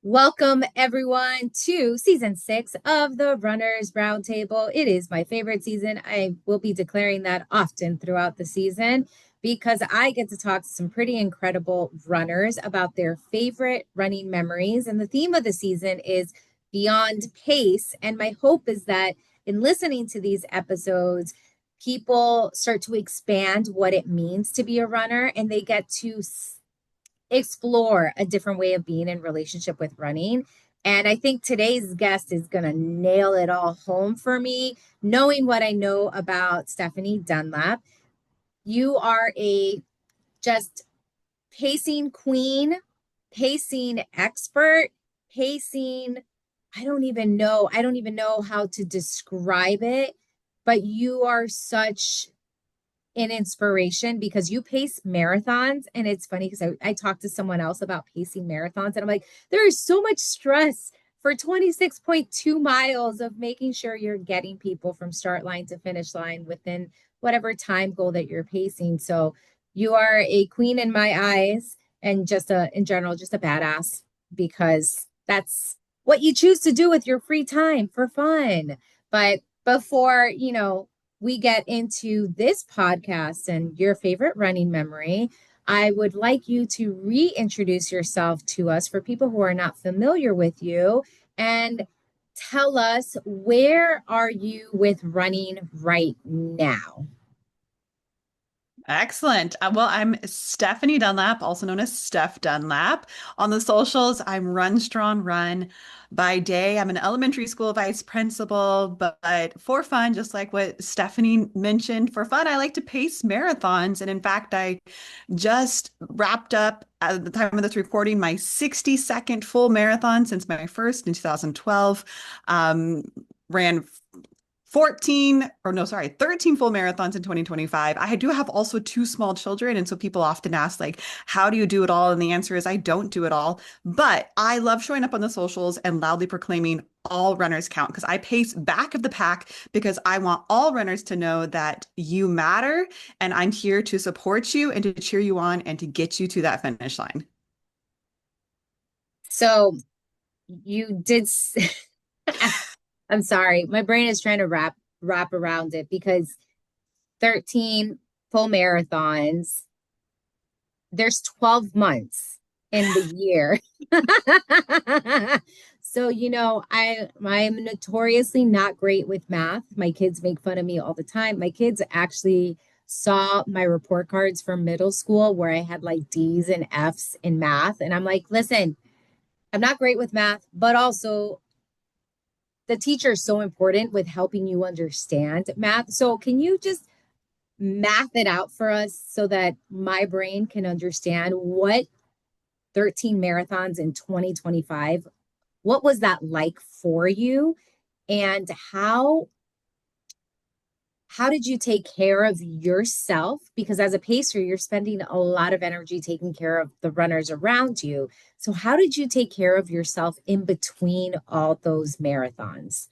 Welcome, everyone, to season 6 of the Runners Roundtable. It is my favorite season. I will be declaring that often throughout the season because I get to talk to some pretty incredible runners about their favorite running memories. And the theme of the season is Beyond Pace. And my hope is that in listening to these episodes, people start to expand what it means to be a runner and they get to explore a different way of being in relationship with running. And I think today's guest is going to nail it all home for me, knowing what I know about Stephanie Dunlap. You are a just pacing queen, pacing expert, pacing. I don't even know how to describe it, but you are such an inspiration because you pace marathons. And it's funny because I talked to someone else about pacing marathons, and I'm like, there is so much stress for 26.2 miles of making sure you're getting people from start line to finish line within whatever time goal that you're pacing. So you are a queen in my eyes, and just in general, just a badass, because that's what you choose to do with your free time for fun. But before, we get into this podcast and your favorite running memory, I would like you to reintroduce yourself to us for people who are not familiar with you, and tell us, where are you with running right now? Excellent. Well, I'm Stephanie Dunlap, also known as Steph Dunlap. On the socials, I'm Run Strong Run. By day, I'm an elementary school vice principal, but for fun, just like what Stephanie mentioned, for fun, I like to pace marathons. And in fact, I just wrapped up at the time of this recording my 60-second full marathon since my first in 2012. Ran 13 full marathons in 2025. I do have also two small children. And so people often ask, like, how do you do it all? And the answer is I don't do it all. But I love showing up on the socials and loudly proclaiming all runners count, because I pace back of the pack because I want all runners to know that you matter, and I'm here to support you and to cheer you on and to get you to that finish line. So you did. I'm sorry, my brain is trying to wrap around it because 13 full marathons, there's 12 months in the year. So, I'm notoriously not great with math. My kids make fun of me all the time. My kids actually saw my report cards from middle school where I had like D's and F's in math. And I'm like, listen, I'm not great with math, but also the teacher is so important with helping you understand math. So, can you just math it out for us so that my brain can understand what 13 marathons in 2025, what was that like for you? And how did you take care of yourself? Because as a pacer, you're spending a lot of energy taking care of the runners around you. So how did you take care of yourself in between all those marathons?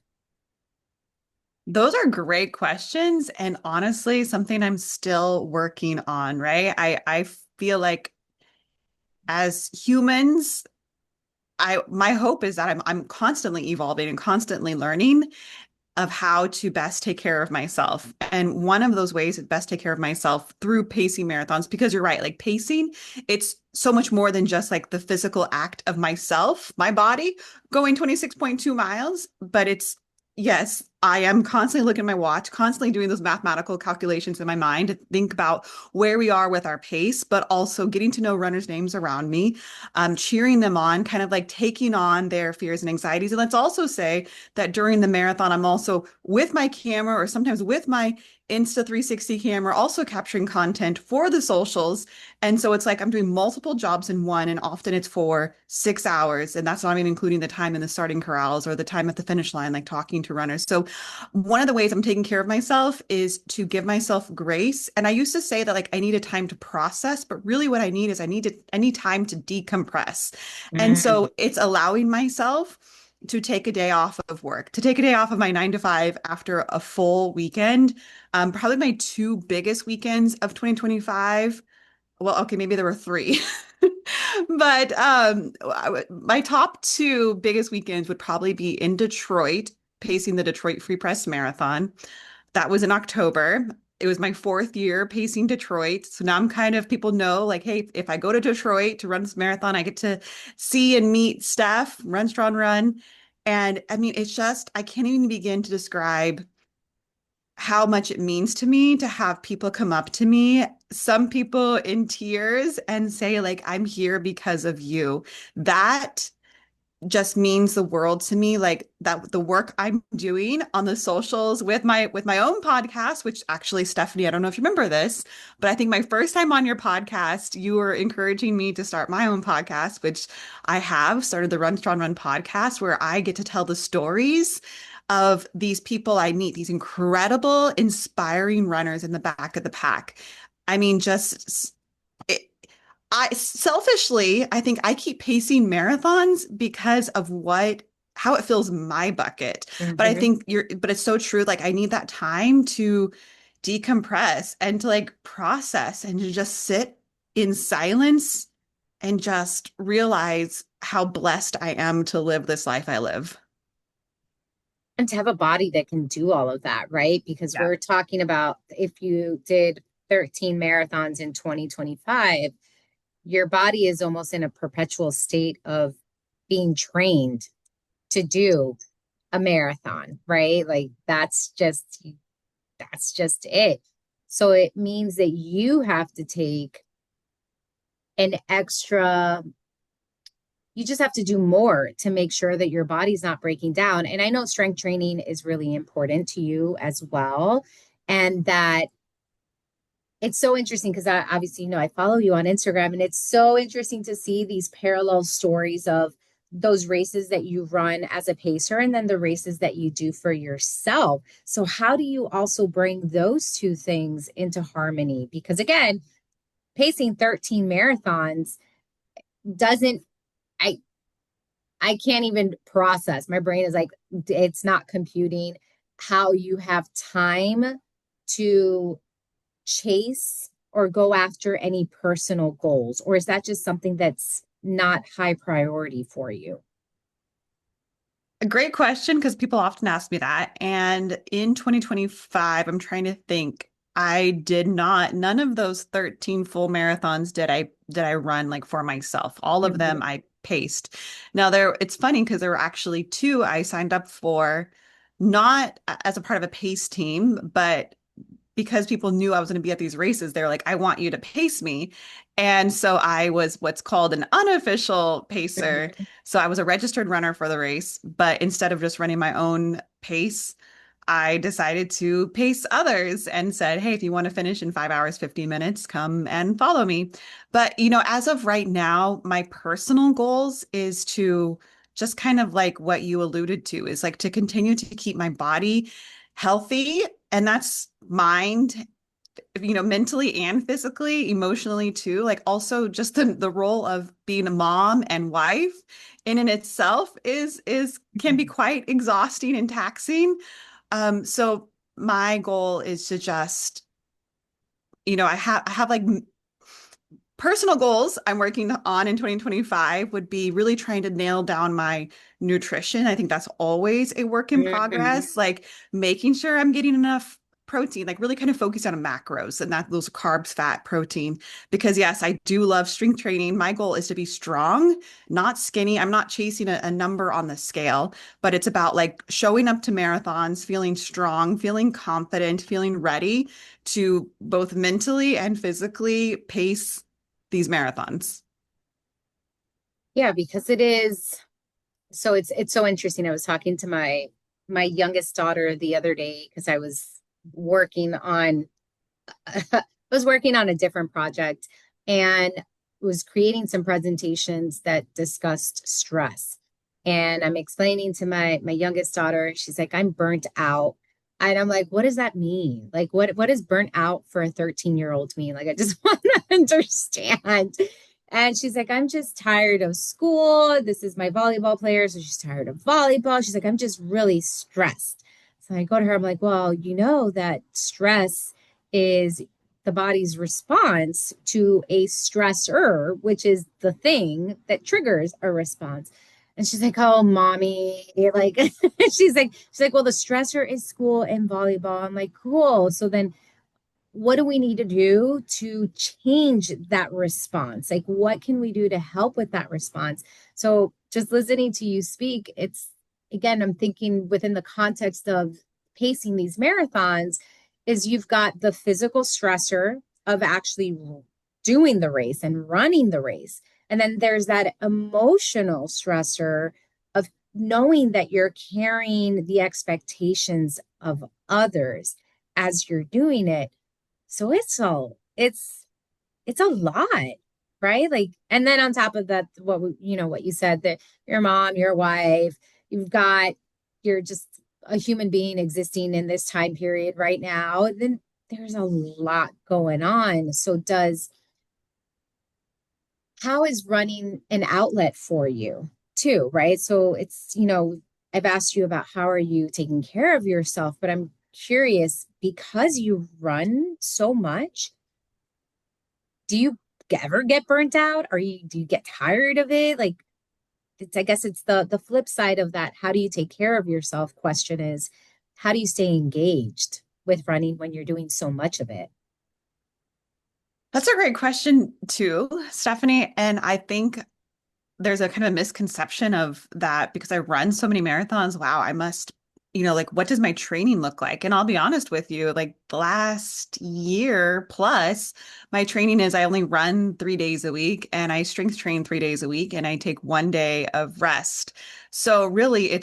Those are great questions. And honestly, something I'm still working on, right? I feel like as humans, my hope is that I'm constantly evolving and constantly learning of how to best take care of myself. And one of those ways to best take care of myself through pacing marathons, because you're right, like pacing, it's so much more than just like the physical act of myself, my body going 26.2 miles, but it's yes, I am constantly looking at my watch, constantly doing those mathematical calculations in my mind to think about where we are with our pace, but also getting to know runners' names around me, cheering them on, kind of like taking on their fears and anxieties. And let's also say that during the marathon, I'm also with my camera or sometimes with my Insta 360 camera, also capturing content for the socials. And so it's like I'm doing multiple jobs in one, and often it's for 6 hours. And that's not even including the time in the starting corrals or the time at the finish line, like talking to runners. So one of the ways I'm taking care of myself is to give myself grace. And I used to say that like I need a time to process, but really what I need is I need time to decompress. And Mm. so it's allowing myself to take a day off of work, to take a day off of my 9 to 5 after a full weekend. Probably my two biggest weekends of 2025 well, okay, maybe there were three. But my top two biggest weekends would probably be in Detroit, pacing the Detroit Free Press Marathon. That was in October. It was my fourth year pacing Detroit. So now I'm kind of, people know, like, hey, if I go to Detroit to run this marathon, I get to see and meet Steph, Run Strong Run. And I mean, it's just, I can't even begin to describe how much it means to me to have people come up to me, some people in tears, and say, like, I'm here because of you. That just means the world to me, like that the work I'm doing on the socials with my own podcast, which actually, Stephanie, I don't know if you remember this, but I think my first time on your podcast, you were encouraging me to start my own podcast, which I have started, the Run Strong Run podcast, where I get to tell the stories of these people I meet, these incredible, inspiring runners in the back of the pack. I mean, just it, I selfishly, I think I keep pacing marathons because of how it fills my bucket. But I Mhm. think but it's so true. Like I need that time to decompress and to like process and to just sit in silence and just realize how blessed I am to live this life I live. And to have a body that can do all of that, right? Because Yeah. we're talking about if you did 13 marathons in 2025, your body is almost in a perpetual state of being trained to do a marathon, right? Like that's just it. So it means that you have to take an extra, you just have to do more to make sure that your body's not breaking down. And I know strength training is really important to you as well. And that it's so interesting because I obviously, I follow you on Instagram, and it's so interesting to see these parallel stories of those races that you run as a pacer and then the races that you do for yourself. So how do you also bring those two things into harmony? Because again, pacing 13 marathons doesn't, I I can't even process. My brain is like, it's not computing how you have time to chase or go after any personal goals? Or is that just something that's not high priority for you? A great question because people often ask me that. And in 2025, I'm trying to think. I did not, none of those 13 full marathons did I run like for myself. All of them Mhm. I paced. Now it's funny because there were actually two I signed up for, not as a part of a pace team, but because people knew I was going to be at these races, they're like, I want you to pace me. And so I was what's called an unofficial pacer. Mhm. So I was a registered runner for the race, but instead of just running my own pace, I decided to pace others and said, hey, if you want to finish in 5 hours, 15 minutes, come and follow me. But, as of right now, my personal goals is to just kind of like what you alluded to is like to continue to keep my body healthy. And that's mind, mentally and physically, emotionally too. Like also just the role of being a mom and wife in itself is can be quite exhausting and taxing. So my goal is to just, I have like personal goals I'm working on in 2025 would be really trying to nail down my nutrition. I think that's always a work in Mhm. progress, like making sure I'm getting enough protein, like really kind of focus on macros and that those carbs, fat, protein. Because yes, I do love strength training. My goal is to be strong, not skinny. I'm not chasing a number on the scale, but it's about like showing up to marathons, feeling strong, feeling confident, feeling ready to both mentally and physically pace these marathons. Yeah, because it is, so it's so interesting. I was talking to my youngest daughter the other day because I was working on I was working on a different project and was creating some presentations that discussed stress. And I'm explaining to my youngest daughter, she's like, I'm burnt out. And I'm like, what does that mean? Like, what does burnt out for a 13-year-old mean? Like, I just want to understand. And she's like, I'm just tired of school. This is my volleyball player. So she's tired of volleyball. She's like, I'm just really stressed. So I go to her, I'm like, well, you know that stress is the body's response to a stressor, which is the thing that triggers a response. And she's like, "Oh, mommy," like she's like, "Well, the stressor is school and volleyball." I'm like, "Cool. So then what do we need to do to change that response? Like, what can we do to help with that response?" So just listening to you speak, it's again, I'm thinking within the context of pacing these marathons, is you've got the physical stressor of actually doing the race and running the race. And then there's that emotional stressor of knowing that you're carrying the expectations of others as you're doing it. So it's a lot, right? Like, and then on top of that, what you said, that your mom, your wife, you've got, you're just a human being existing in this time period right now, then there's a lot going on. So how is running an outlet for you too, right? So I've asked you about how are you taking care of yourself, but I'm curious, because you run so much, do you ever get burnt out? Do you get tired of it? Like, I guess it's the flip side of that. How do you take care of yourself? Question is, how do you stay engaged with running when you're doing so much of it? That's a great question too, Stephanie. And I think there's a kind of misconception of that because I run so many marathons. Wow, I must, like, what does my training look like? And I'll be honest with you, like the last year plus, my training is I only run 3 days a week and I strength train 3 days a week and I take 1 day of rest. So really,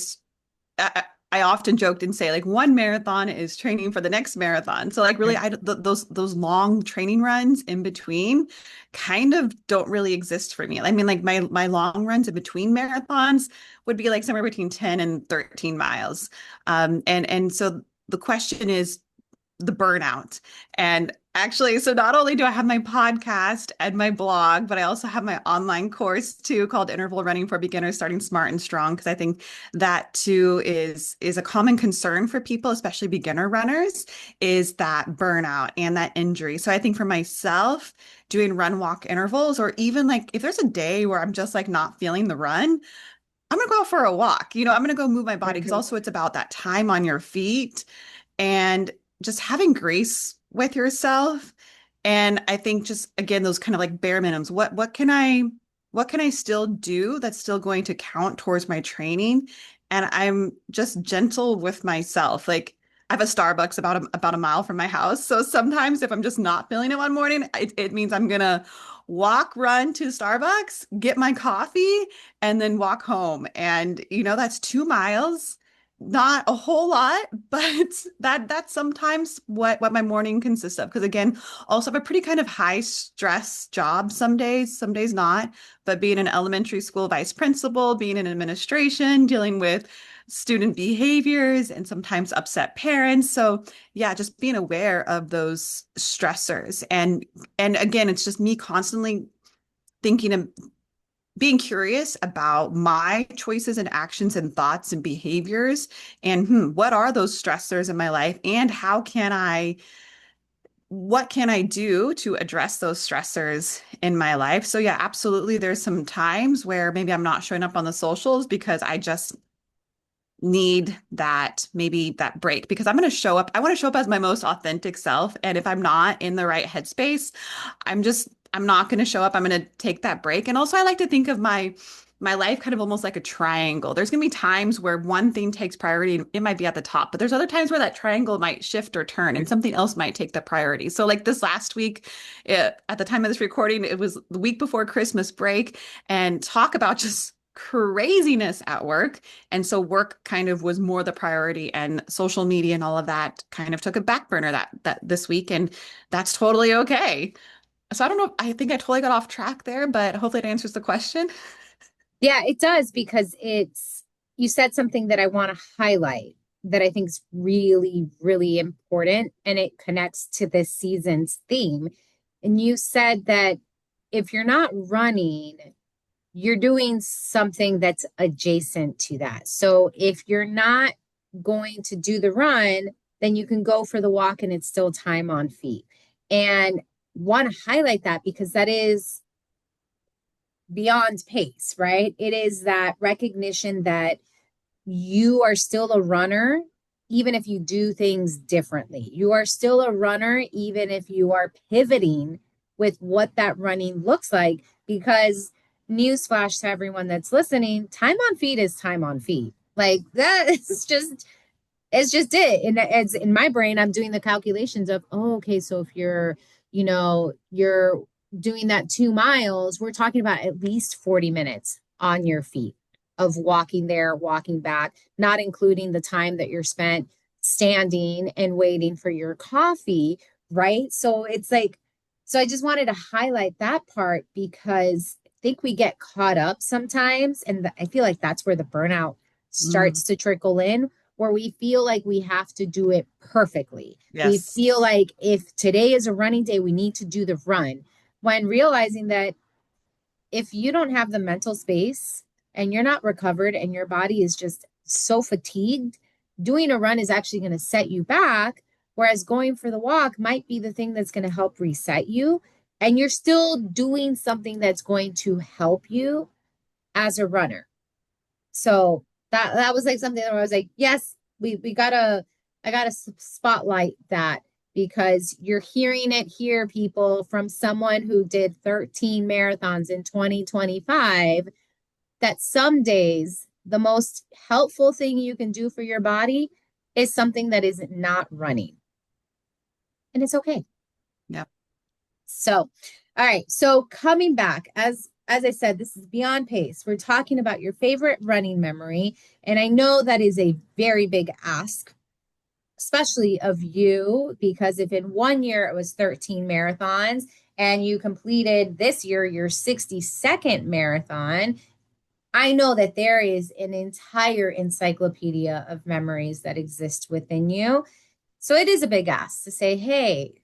I often joked and say like one marathon is training for the next marathon. So like really, those long training runs in between kind of don't really exist for me. I mean, like my long runs in between marathons would be like somewhere between 10 and 13 miles. And so the question is the burnout. And actually, so not only do I have my podcast and my blog, but I also have my online course too called Interval Running for Beginners Starting Smart and Strong, because I think that too is a common concern for people, especially beginner runners, is that burnout and that injury. So I think for myself, doing run walk intervals, or even like if there's a day where I'm just like not feeling the run, I'm gonna go out for a walk. I'm gonna go move my body because Mhm. also it's about that time on your feet and just having grace with yourself. And I think just again, those kind of like bare minimums. What can I still do that's still going to count towards my training? And I'm just gentle with myself. Like I have a Starbucks about a mile from my house. So sometimes if I'm just not feeling it one morning, it means I'm gonna walk, run to Starbucks, get my coffee, and then walk home. And that's 2 miles, not a whole lot, but that's sometimes what my morning consists of. Because again, also have a pretty kind of high stress job some days not. But being an elementary school vice principal, being in administration, dealing with student behaviors and sometimes upset parents. So yeah, just being aware of those stressors. And again, it's just me constantly thinking of being curious about my choices and actions and thoughts and behaviors and what are those stressors in my life and what can I do to address those stressors in my life? So yeah, absolutely. There's some times where maybe I'm not showing up on the socials because I just need maybe that break because I'm going to show up. I want to show up as my most authentic self. And if I'm not in the right headspace, I'm not going to show up. I'm going to take that break. And also I like to think of my life kind of almost like a triangle. There's going to be times where one thing takes priority and it might be at the top, but there's other times where that triangle might shift or turn and something else might take the priority. So like this last week, at the time of this recording, it was the week before Christmas break and talk about just craziness at work. And so work kind of was more the priority and social media and all of that kind of took a back burner that this week. And that's totally okay. So I don't know. I think I totally got off track there, but hopefully it answers the question. Yeah, it does, because you said something that I want to highlight that I think is really, really important, and it connects to this season's theme. And you said that if you're not running, you're doing something that's adjacent to that. So if you're not going to do the run, then you can go for the walk and it's still time on feet. And want to highlight that because that is beyond pace, right? It is that recognition that you are still a runner, even if you do things differently. You are still a runner, even if you are pivoting with what that running looks like. Because, newsflash to everyone that's listening, time on feet is time on feet. Like that is just it's just it. And as in my brain, I'm doing the calculations of, oh, okay, so if you're doing that 2 miles, we're talking about at least 40 minutes on your feet of walking there, walking back, not including the time that you're spent standing and waiting for your coffee, right? So it's like, so I just wanted to highlight that part because I think we get caught up sometimes. And I feel like that's where the burnout Mm, starts to trickle in, where we feel like we have to do it perfectly. We yes. feel like if today is a running day, we need to do the run, when realizing that if you don't have the mental space and you're not recovered and your body is just so fatigued, doing a run is actually going to set you back. Whereas going for the walk might be the thing that's going to help reset you. And you're still doing something that's going to help you as a runner. So that was like something that I was like, yes, we gotta I gotta spotlight that because you're hearing it here, people, from someone who did 13 marathons in 2025, that some days the most helpful thing you can do for your body is something that is not running. And it's okay. Yeah. So, all right. So coming back, as I said, this is beyond pace. We're talking about your favorite running memory, and I know that is a very big ask, especially of you, because if in one year it was 13 marathons and you completed this year your 62nd marathon, I know that there is an entire encyclopedia of memories that exist within you. So it is a big ask to say, hey,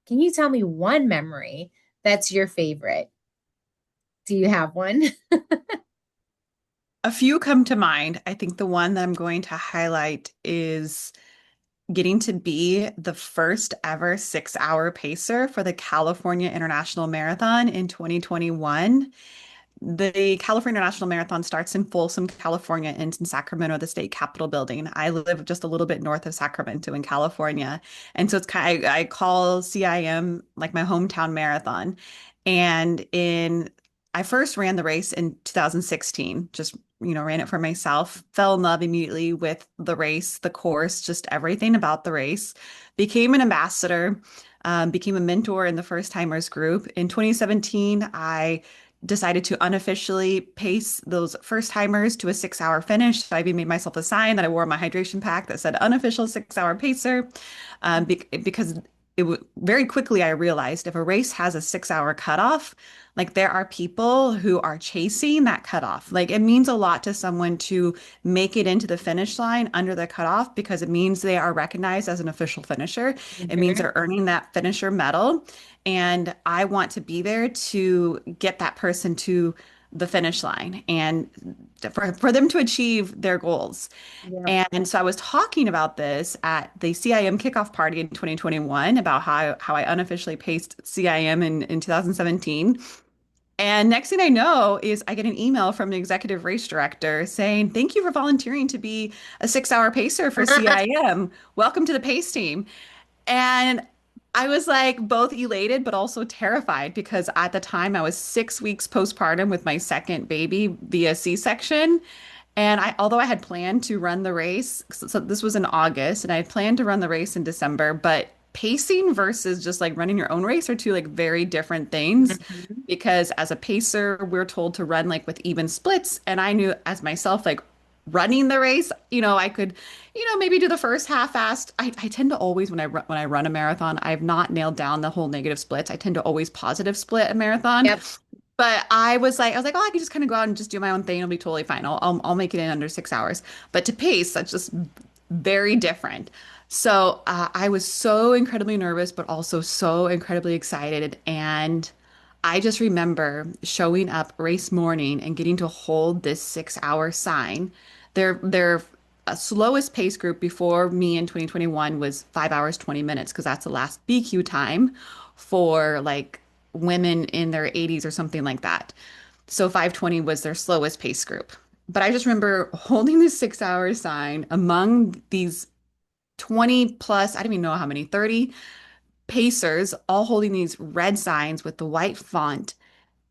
can you tell me one memory that's your favorite? Do you have one? A few come to mind. I think the one that I'm going to highlight is getting to be the first ever 6 hour pacer for the California International Marathon in 2021. The California International Marathon starts in Folsom, California, and ends in Sacramento, the state capitol building. I live just a little bit north of Sacramento in California. And so it's kind of, I call CIM like my hometown marathon. And I first ran the race in 2016, just, ran it for myself, fell in love immediately with the race, the course, just everything about the race, became an ambassador, became a mentor in the first timers group. In 2017, I decided to unofficially pace those first timers to a 6 hour finish. So I even made myself a sign that I wore on my hydration pack that said unofficial 6 hour pacer, because very quickly I realized if a race has a 6 hour cutoff, like there are people who are chasing that cutoff. Like it means a lot to someone to make it into the finish line under the cutoff because it means they are recognized as an official finisher. It means Mhm. they're earning that finisher medal. And I want to be there to get that person to the finish line and for them to achieve their goals. Yeah. And so I was talking about this at the CIM kickoff party in 2021 about how I unofficially paced CIM in 2017. And next thing I know is I get an email from the executive race director saying, "Thank you for volunteering to be a 6 hour pacer for CIM. Welcome to the pace team." And I was like both elated but also terrified because at the time I was 6 weeks postpartum with my second baby via C-section. And although I had planned to run the race, so this was in August, and I had planned to run the race in December, but pacing versus just like running your own race are two like very different things. Mhm. Because as a pacer, we're told to run like with even splits, and I knew as myself like running the race, I could, maybe do the first half-assed. I tend to always when I run a marathon, I've not nailed down the whole negative splits. I tend to always positive split a marathon. Yep. But I was like, oh, I can just kind of go out and just do my own thing. It'll be totally fine. I'll make it in under 6 hours. But to pace, that's just very different. So I was so incredibly nervous, but also so incredibly excited. And I just remember showing up race morning and getting to hold this 6 hour sign. Their slowest pace group before me in 2021 was 5 hours, 20 minutes, because that's the last BQ time. for like women in their 80s or something like that. So 520 was their slowest pace group. But I just remember holding this 6 hour sign among these 20 plus, I don't even know how many, 30 pacers, all holding these red signs with the white font,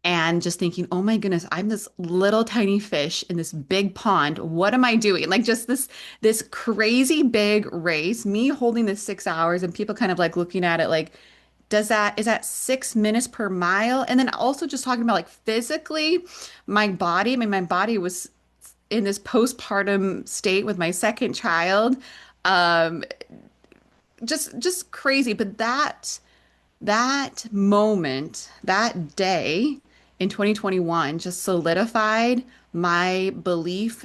and just thinking, oh my goodness, I'm this little tiny fish in this big pond. What am I doing? Like just this crazy big race, me holding this 6 hours and people kind of like looking at it like, is that 6 minutes per mile? And then also just talking about like physically, my body, I mean, my body was in this postpartum state with my second child. Um, just crazy. But that moment, that day in 2021 just solidified my belief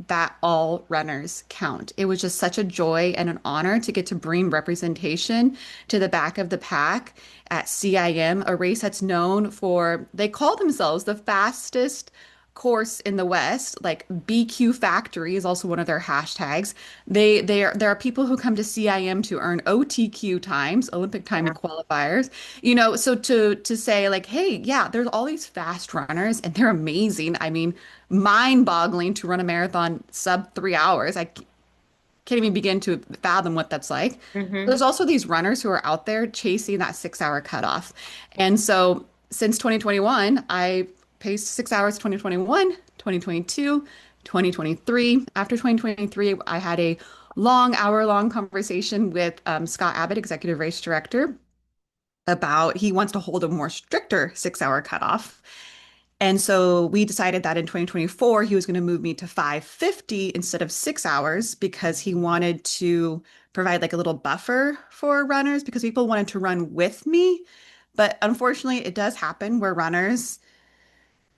that all runners count. It was just such a joy and an honor to get to bring representation to the back of the pack at CIM, a race that's known for, they call themselves the fastest course in the West. Like BQ Factory is also one of their hashtags. There are people who come to CIM to earn OTQ times, Olympic time qualifiers. So to say like, hey, yeah, there's all these fast runners and they're amazing. I mean, mind-boggling to run a marathon sub 3 hours. I can't even begin to fathom what that's like. Mm-hmm. There's also these runners who are out there chasing that 6 hour cutoff. And so since 2021, I paced 6 hours 2021, 2022, 2023. After 2023, I had a hour-long conversation with Scott Abbott, executive race director, about he wants to hold a more stricter 6 hour cutoff. And so we decided that in 2024, he was going to move me to 550 instead of 6 hours because he wanted to provide like a little buffer for runners because people wanted to run with me. But unfortunately, it does happen where runners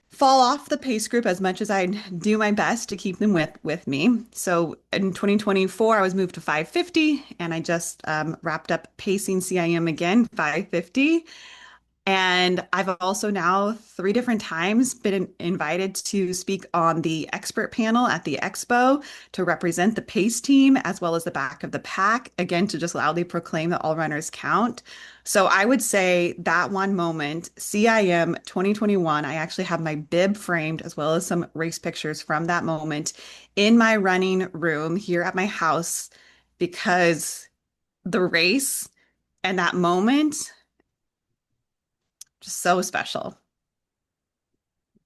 fall off the pace group as much as I do my best to keep them with me. So in 2024, I was moved to 550 and I just wrapped up pacing CIM again, 550. And I've also now 3 different times been invited to speak on the expert panel at the expo to represent the pace team as well as the back of the pack, again, to just loudly proclaim that all runners count. So I would say that one moment, CIM 2021, I actually have my bib framed as well as some race pictures from that moment in my running room here at my house because the race and that moment just so special.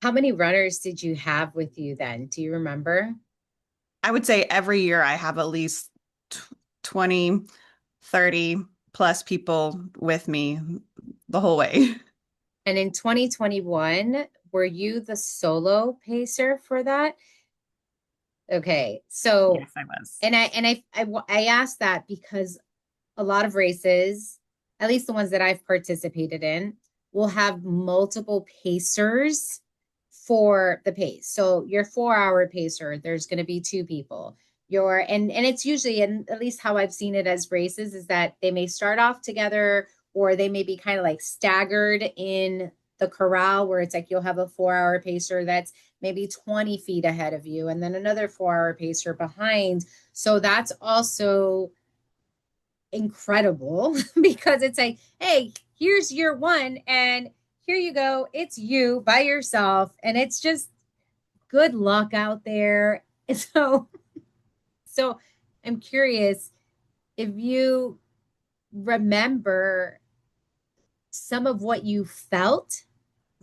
How many runners did you have with you then? Do you remember? I would say every year I have at least 20, 30 plus people with me the whole way. And in 2021, were you the solo pacer for that? Okay. So, Yes, I was. I asked that because a lot of races, at least the ones that I've participated in, will have multiple pacers for the pace. So your 4 hour pacer, there's going to be two people. And it's usually, and at least how I've seen it as races, is that they may start off together or they may be kind of like staggered in the corral where it's like you'll have a 4 hour pacer that's maybe 20 feet ahead of you and then another 4 hour pacer behind. So that's also incredible because it's like, hey, here's year one, and here you go. It's you by yourself, and it's just good luck out there. So I'm curious if you remember some of what you felt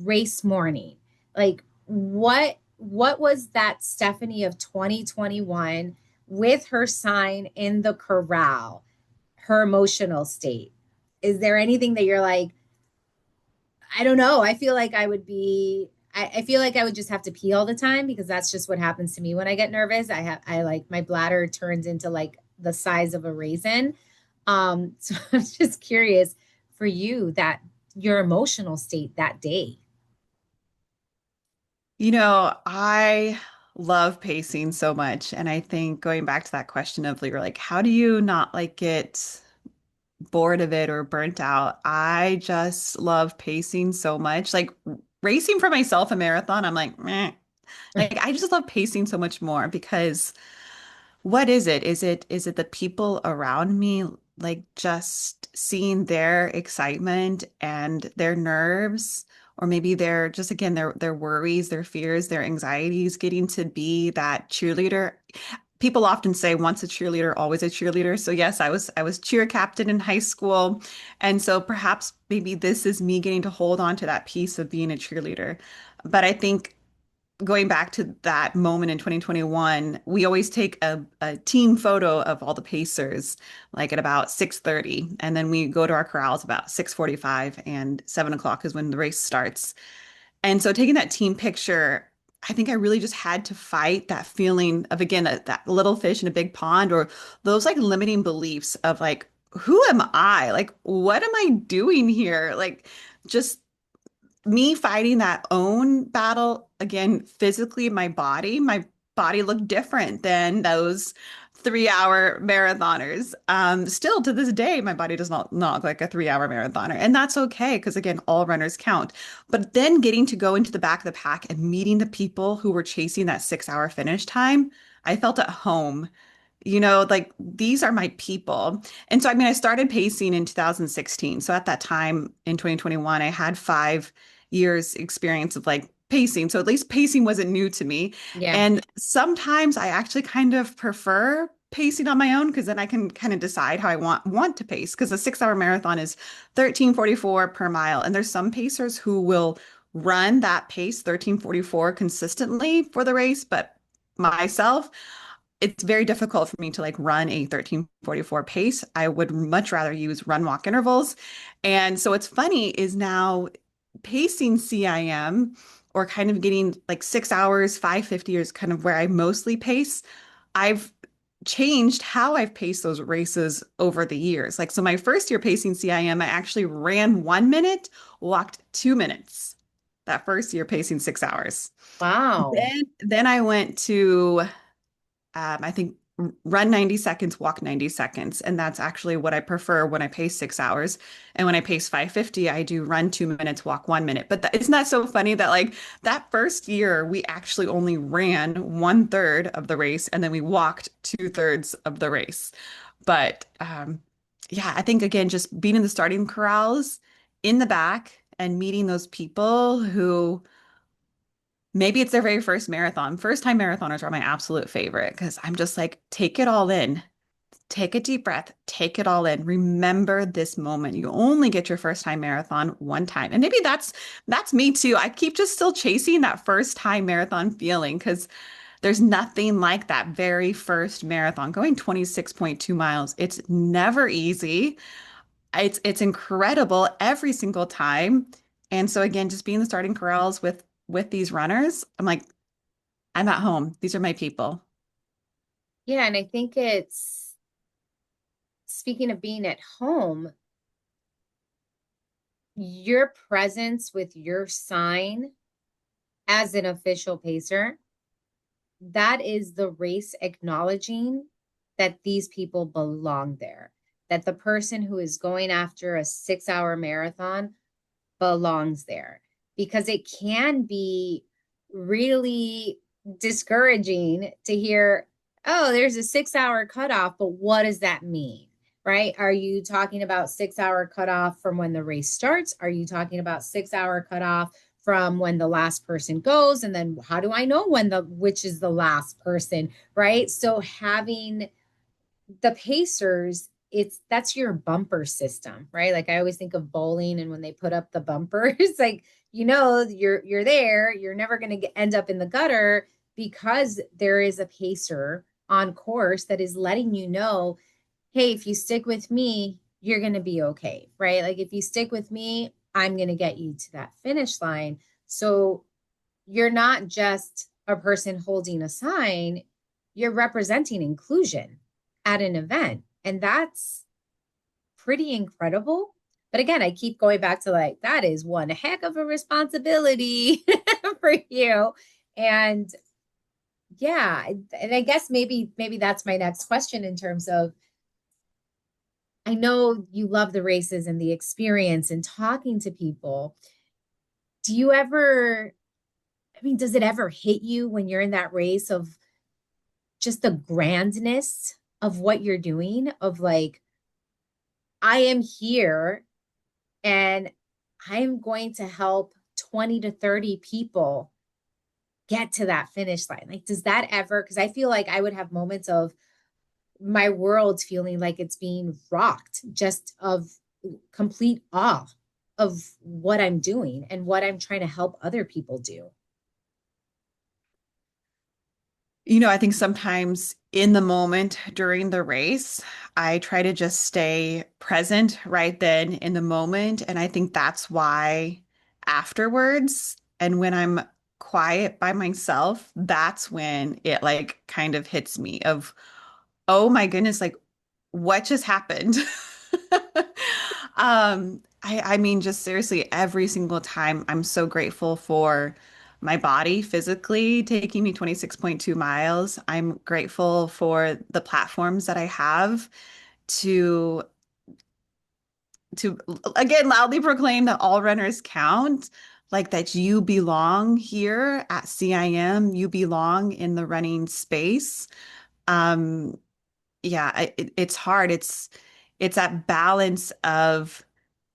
race morning. Like what was that Stephanie of 2021 with her sign in the corral? Her emotional state. Is there anything that you're like, I don't know. I feel like I feel like I would just have to pee all the time because that's just what happens to me when I get nervous. I like my bladder turns into like the size of a raisin. So I'm just curious for you that your emotional state that day. I love pacing so much. And I think going back to that question of you're like, how do you not like get bored of it or burnt out? I just love pacing so much. Like racing for myself a marathon, I'm like, meh. Like I just love pacing so much more because what is it? Is it the people around me like just seeing their excitement and their nerves, or maybe their just again their worries, their fears, their anxieties, getting to be that cheerleader. People often say once a cheerleader, always a cheerleader. So yes, I was cheer captain in high school. And so perhaps maybe this is me getting to hold on to that piece of being a cheerleader. But I think going back to that moment in 2021, we always take a team photo of all the Pacers like at about 6:30. And then we go to our corrals about 6:45 and 7 o'clock is when the race starts. And so taking that team picture, I think I really just had to fight that feeling of, again, that little fish in a big pond, or those like limiting beliefs of like, who am I? Like, what am I doing here? Like, just me fighting that own battle again, physically, my body looked different than those 3 hour marathoners. Still to this day, my body does not look like a 3 hour marathoner. And that's okay, because again, all runners count. But then getting to go into the back of the pack and meeting the people who were chasing that 6 hour finish time, I felt at home. Like these are my people. And so, I mean, I started pacing in 2016. So at that time in 2021, I had 5 years experience of like pacing. So at least pacing wasn't new to me. Yeah. And sometimes I actually kind of prefer pacing on my own because then I can kind of decide how I want to pace. Because a 6 hour marathon is 13:44 per mile. And there's some pacers who will run that pace 13:44 consistently for the race, but myself, it's very difficult for me to like run a 13:44 pace. I would much rather use run walk intervals. And so what's funny is now pacing CIM, or kind of getting like 6 hours, 5:50 is kind of where I mostly pace. I've changed how I've paced those races over the years. Like, so my first year pacing CIM, I actually ran 1 minute, walked 2 minutes. That first year pacing 6 hours. Wow. Then I went to I think run 90 seconds, walk 90 seconds. And that's actually what I prefer when I pace 6 hours. And when I pace 5:50, I do run 2 minutes, walk 1 minute. But isn't that so funny that like that first year, we actually only ran 1/3 of the race and then we walked 2/3 of the race. But yeah, I think again, just being in the starting corrals in the back and meeting those people who maybe it's their very first marathon. First time marathoners are my absolute favorite because I'm just like, take it all in. Take a deep breath, take it all in. Remember this moment. You only get your first time marathon one time. And maybe that's me too. I keep just still chasing that first time marathon feeling because there's nothing like that very first marathon. Going 26.2 miles. It's never easy. It's incredible every single time. And so again, just being the starting corrals with these runners, I'm like, I'm at home. These are my people. Yeah, and I think it's speaking of being at home, your presence with your sign as an official pacer, that is the race acknowledging that these people belong there, that the person who is going after a 6 hour marathon belongs there, because it can be really discouraging to hear, oh, there's a 6 hour cutoff, but what does that mean? Right? Are you talking about 6 hour cutoff from when the race starts? Are you talking about 6 hour cutoff from when the last person goes? And then how do I know which is the last person? Right? So having the pacers, that's your bumper system, right? Like I always think of bowling, and when they put up the bumpers, like you're there, you're never going to end up in the gutter, because there is a pacer on course that is letting you know, hey, if you stick with me, you're going to be okay, right? Like if you stick with me, I'm going to get you to that finish line. So you're not just a person holding a sign, you're representing inclusion at an event. And that's pretty incredible. But again, I keep going back to like, that is one heck of a responsibility for you. And yeah, and I guess maybe that's my next question in terms of, I know you love the races and the experience and talking to people. Do you ever, I mean, does it ever hit you when you're in that race of just the grandness of what you're doing, of like, I am here and I'm going to help 20 to 30 people get to that finish line. Like, does that ever, because I feel like I would have moments of my world feeling like it's being rocked, just of complete awe of what I'm doing and what I'm trying to help other people do. I think sometimes in the moment during the race, I try to just stay present right then in the moment. And I think that's why afterwards, and when I'm quiet by myself, that's when it like kind of hits me of, oh my goodness, like what just happened? I mean, just seriously, every single time I'm so grateful for my body physically taking me 26.2 miles. I'm grateful for the platforms that I have to to again loudly proclaim that all runners count, like that you belong here at CIM, you belong in the running space. Um, yeah, it's hard. It's that balance of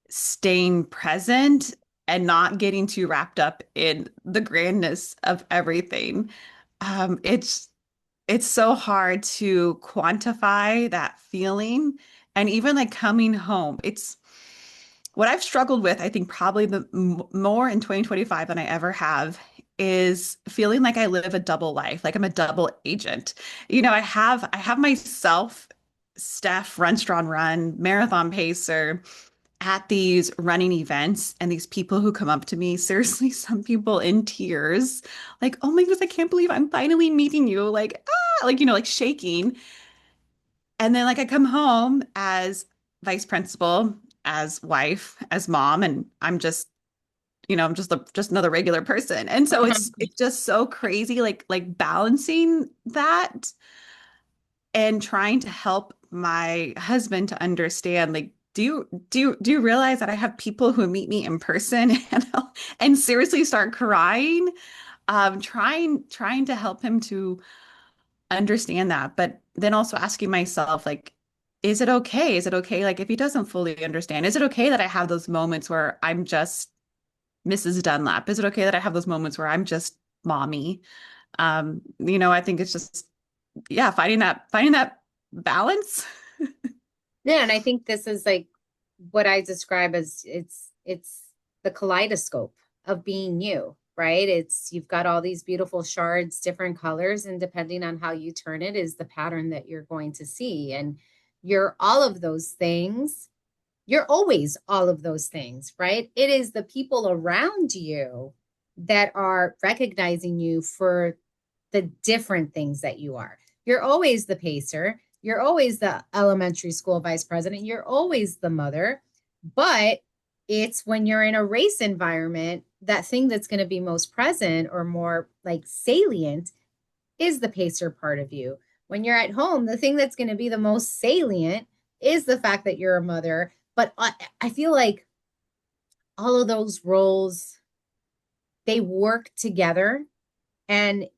staying present and not getting too wrapped up in the grandness of everything. It's so hard to quantify that feeling. And even like coming home, it's what I've struggled with, I think probably the more in 2025 than I ever have is feeling like I live a double life, like I'm a double agent. I have myself, Steph, Run Strong Run, marathon pacer at these running events and these people who come up to me, seriously, some people in tears, like, oh my goodness, I can't believe I'm finally meeting you. Like, like, like shaking. And then like I come home as vice principal, as wife, as mom, and I'm just another regular person. And so it's just so crazy, like balancing that and trying to help my husband to understand, like, do you realize that I have people who meet me in person and seriously start crying? Trying to help him to understand that, but then also asking myself, like, is it okay? Is it okay? Like, if he doesn't fully understand, is it okay that I have those moments where I'm just Mrs. Dunlap? Is it okay that I have those moments where I'm just mommy? I think it's just, yeah, finding that balance. Yeah, and I think this is like what I describe as it's the kaleidoscope of being you, right? It's you've got all these beautiful shards, different colors, and depending on how you turn it is the pattern that you're going to see. And you're all of those things. You're always all of those things, right? It is the people around you that are recognizing you for the different things that you are. You're always the pacer. You're always the elementary school vice president. You're always the mother. But it's when you're in a race environment, that thing that's going to be most present or more like salient is the pacer part of you. When you're at home, the thing that's going to be the most salient is the fact that you're a mother. But I feel like all of those roles, they work together and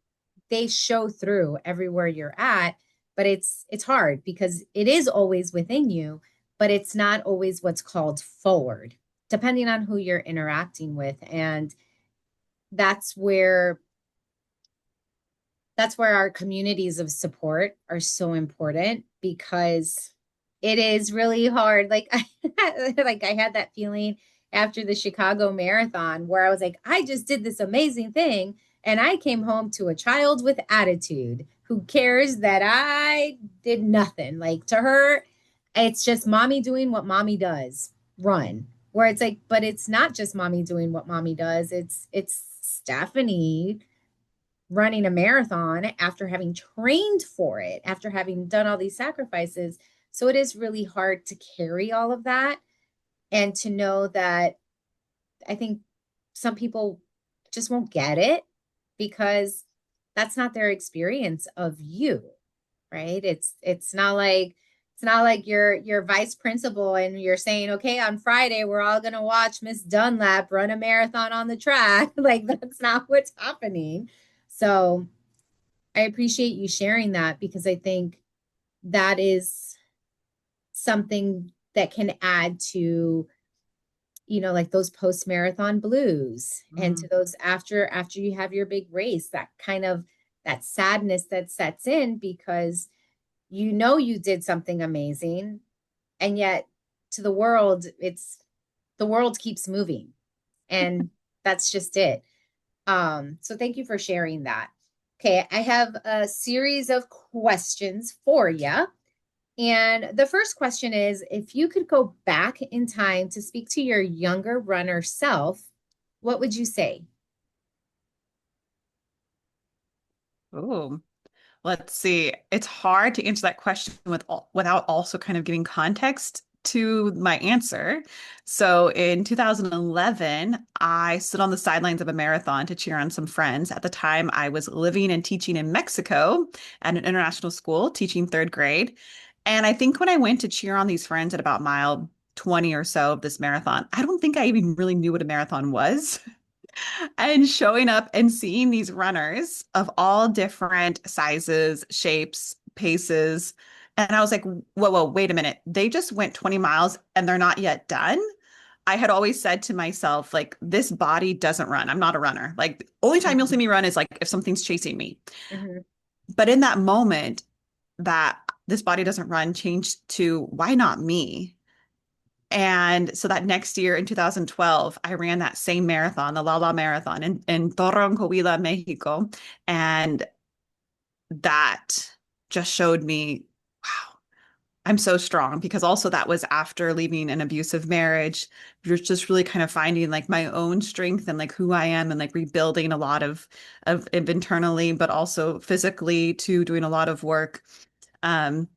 they show through everywhere you're at, but it's hard because it is always within you, but it's not always what's called forward depending on who you're interacting with. And that's where that's where our communities of support are so important because it is really hard. Like like I had that feeling after the Chicago Marathon where I was like, I just did this amazing thing and I came home to a child with attitude who cares that I did nothing. Like to her, it's just mommy doing what mommy does. Run. Where it's like, but it's not just mommy doing what mommy does. It's Stephanie running a marathon after having trained for it, after having done all these sacrifices. So it is really hard to carry all of that and to know that I think some people just won't get it because that's not their experience of you, right? It's not like you're vice principal and you're saying, okay, on Friday we're all gonna watch Miss Dunlap run a marathon on the track. Like that's not what's happening. So I appreciate you sharing that because I think that is something that can add to, like those post-marathon blues, and to Mm. those after you have your big race, that kind of that sadness that sets in because you did something amazing, and yet to the world, the world keeps moving, and that's just it. So thank you for sharing that. Okay, I have a series of questions for you. And the first question is, if you could go back in time to speak to your younger runner self, what would you say? Oh, let's see. It's hard to answer that question without also kind of giving context to my answer. So in 2011, I stood on the sidelines of a marathon to cheer on some friends. At the time, I was living and teaching in Mexico at an international school, teaching third grade. And I think when I went to cheer on these friends at about mile 20 or so of this marathon, I don't think I even really knew what a marathon was. And showing up and seeing these runners of all different sizes, shapes, paces. And I was like, whoa, wait a minute. They just went 20 miles and they're not yet done. I had always said to myself, like, this body doesn't run. I'm not a runner. Like, the only time you'll see Mhm, me run is like if something's chasing me. mhm. But in that moment, that this body doesn't run changed to why not me? And so that next year in 2012, I ran that same marathon, the La La Marathon in Torreon, Coahuila, Mexico. And that just showed me, wow, I'm so strong because also that was after leaving an abusive marriage. You're just really kind of finding like my own strength and like who I am and like rebuilding a lot of internally, but also physically to doing a lot of work. Um,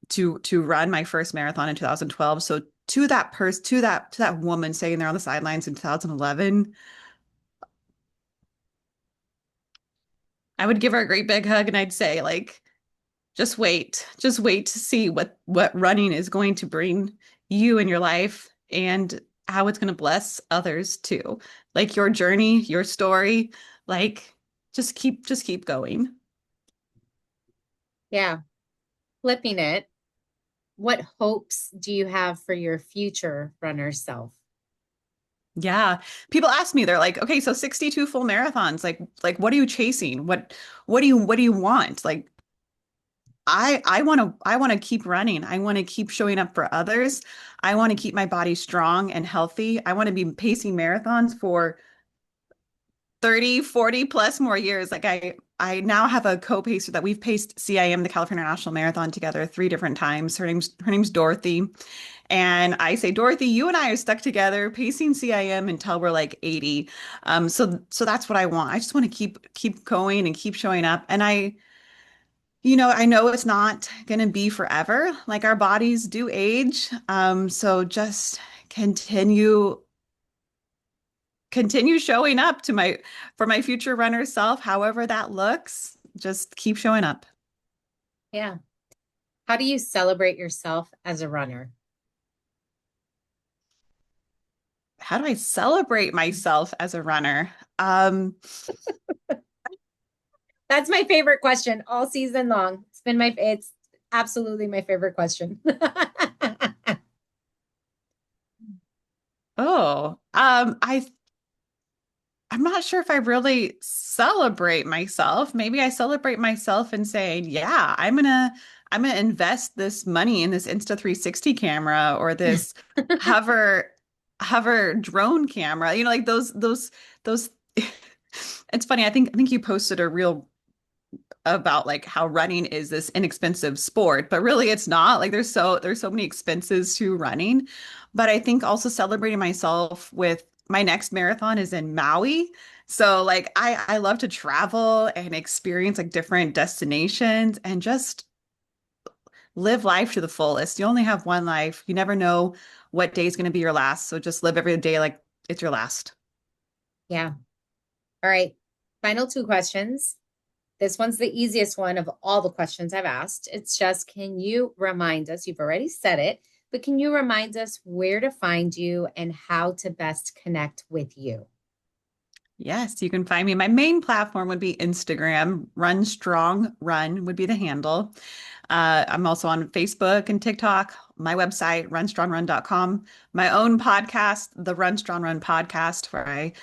to run my first marathon in 2012. So to that person, to that woman sitting there on the sidelines in 2011, I would give her a great big hug and I'd say like, just wait to see what running is going to bring you in your life and how it's going to bless others too. Like your journey, your story, like just keep going. Yeah, flipping it. What hopes do you have for your future runner self? Yeah. People ask me, they're like, okay, so 62 full marathons, like what are you chasing? What do you want? Like I want to keep running. I want to keep showing up for others. I want to keep my body strong and healthy. I want to be pacing marathons for 30, 40 plus more years. Like I now have a co-pacer that we've paced CIM, the California National Marathon, together 3 different times. Her name's Dorothy. And I say, Dorothy, you and I are stuck together pacing CIM until we're like 80. So that's what I want. I just want to keep going and keep showing up. And I know it's not going to be forever. Like our bodies do age. So just continue continue showing up to my for my future runner self, however that looks. Just keep showing up. Yeah. How do you celebrate yourself as a runner? How do I celebrate myself as a runner? Um, That's my favorite question all season long. It's absolutely my favorite question. I'm not sure if I really celebrate myself. Maybe I celebrate myself in saying, yeah, I'm gonna invest this money in this Insta360 camera or this hover hover drone camera. Like those it's funny. I think you posted a reel about like how running is this inexpensive sport, but really it's not. Like there's so many expenses to running. But I think also celebrating myself with my next marathon is in Maui. So like I love to travel and experience like different destinations and just live life to the fullest. You only have one life. You never know what day is going to be your last. So just live every day like it's your last. Yeah. All right. Final two questions. This one's the easiest one of all the questions I've asked. It's just, can you remind us? You've already said it, but can you remind us where to find you and how to best connect with you? Yes, you can find me. My main platform would be Instagram. Run Strong Run would be the handle. I'm also on Facebook and TikTok, my website, runstrongrun.com, my own podcast, the Run Strong Run podcast, where I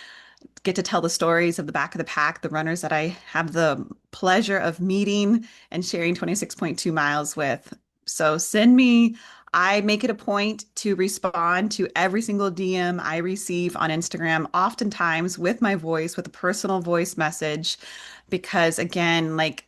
get to tell the stories of the back of the pack, the runners that I have the pleasure of meeting and sharing 26.2 miles with. So I make it a point to respond to every single DM I receive on Instagram, oftentimes with my voice, with a personal voice message, because again, like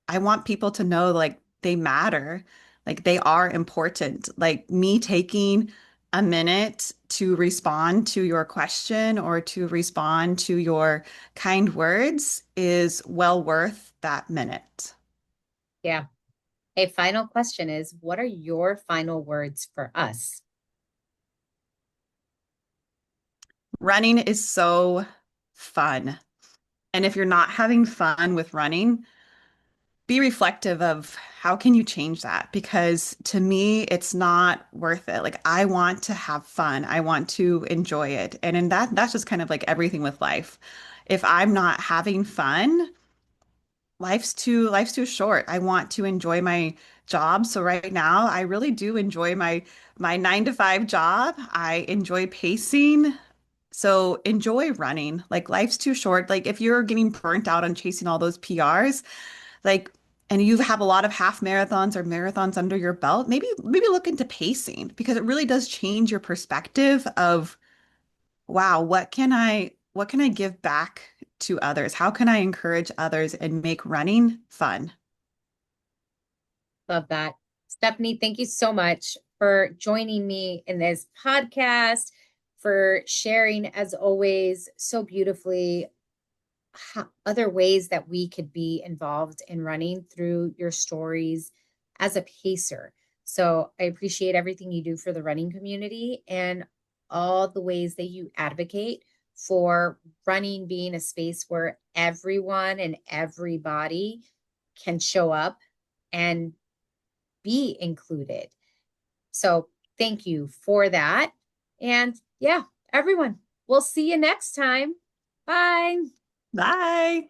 I want people to know like they matter, like they are important. Like me taking a minute to respond to your question or to respond to your kind words is well worth that minute. Yeah. A final question is, what are your final words for us? Running is so fun. And if you're not having fun with running, be reflective of how can you change that? Because to me, it's not worth it. Like I want to have fun. I want to enjoy it. And in that's just kind of like everything with life. If I'm not having fun, life's too short. I want to enjoy my job. So right now, I really do enjoy my 9 to 5 job. I enjoy pacing. So enjoy running. Like life's too short. Like if you're getting burnt out on chasing all those PRs, like, and you have a lot of half marathons or marathons under your belt, maybe look into pacing because it really does change your perspective of, wow, what can I give back to others? How can I encourage others and make running fun? Love that. Stephanie, thank you so much for joining me in this podcast, for sharing, as always, so beautifully other ways that we could be involved in running through your stories as a pacer. So I appreciate everything you do for the running community and all the ways that you advocate for running being a space where everyone and everybody can show up and be included. So thank you for that. And yeah, everyone, we'll see you next time. Bye. Bye.